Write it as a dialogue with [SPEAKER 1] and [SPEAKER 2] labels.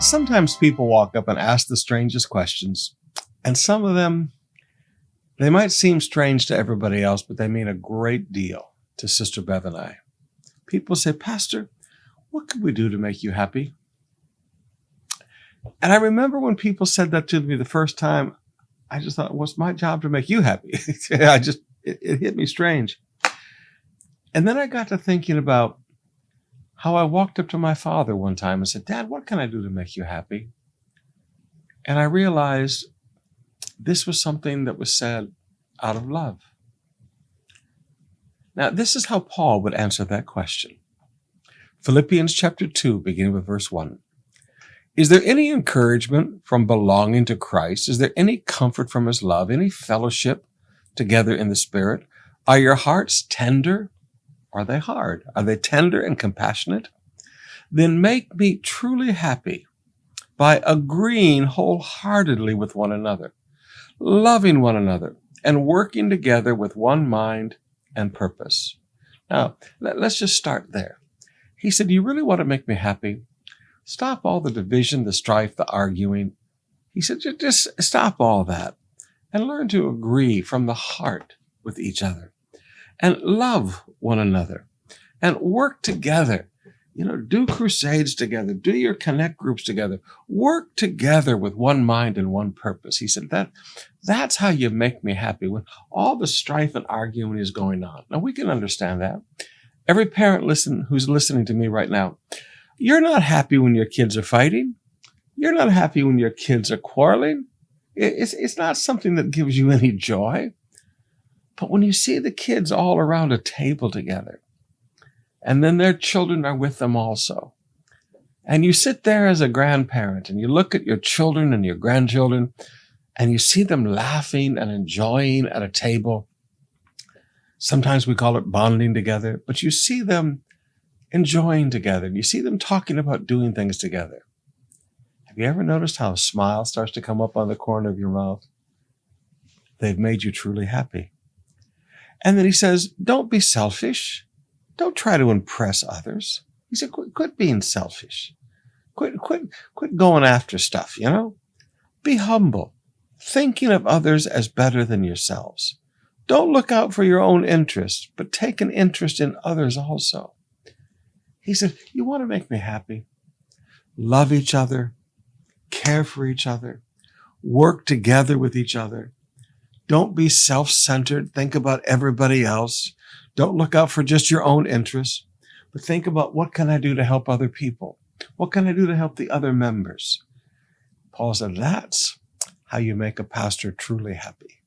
[SPEAKER 1] Sometimes people walk up and ask the strangest questions, and some of them, they might seem strange to everybody else, but they mean a great deal to Sister Bev and I. People say, "Pastor, what can we do to make you happy?" And I remember when people said that to me the first time, I just thought, what's my job to make you happy? It hit me strange. And then I got to thinking about how I walked up to my father one time and said, "Dad, what can I do to make you happy?" And I realized this was something that was said out of love. Now, this is how Paul would answer that question. Philippians chapter 2, beginning with verse 1. Is there any encouragement from belonging to Christ? Is there any comfort from his love? Any fellowship together in the Spirit? Are your hearts tender? Are they hard? Are they tender and compassionate? Then make me truly happy by agreeing wholeheartedly with one another, loving one another, and working together with one mind and purpose. Now, let's just start there. He said, "You really want to make me happy? Stop all the division, the strife, the arguing." He said, just stop all that and learn to agree from the heart with each other and love one another and work together. Do crusades together, do your connect groups together, work together with one mind and one purpose. He said, that's how you make me happy when all the strife and arguing is going on. Now, we can understand that. Every parent who's listening to me right now, you're not happy when your kids are fighting. You're not happy when your kids are quarreling. It's not something that gives you any joy. But when you see the kids all around a table together, and then their children are with them also, and you sit there as a grandparent and you look at your children and your grandchildren, and you see them laughing and enjoying at a table. Sometimes we call it bonding together, but you see them enjoying together. You see them talking about doing things together. Have you ever noticed how a smile starts to come up on the corner of your mouth? They've made you truly happy. And then he says, don't be selfish. Don't try to impress others. He said, quit being selfish. Quit going after stuff, Be humble, thinking of others as better than yourselves. Don't look out for your own interest, but take an interest in others also. He said, you want to make me happy? Love each other, care for each other, work together with each other. Don't be self-centered. Think about everybody else. Don't look out for just your own interests, but think about, what can I do to help other people? What can I do to help the other members? Paul said, that's how you make a pastor truly happy.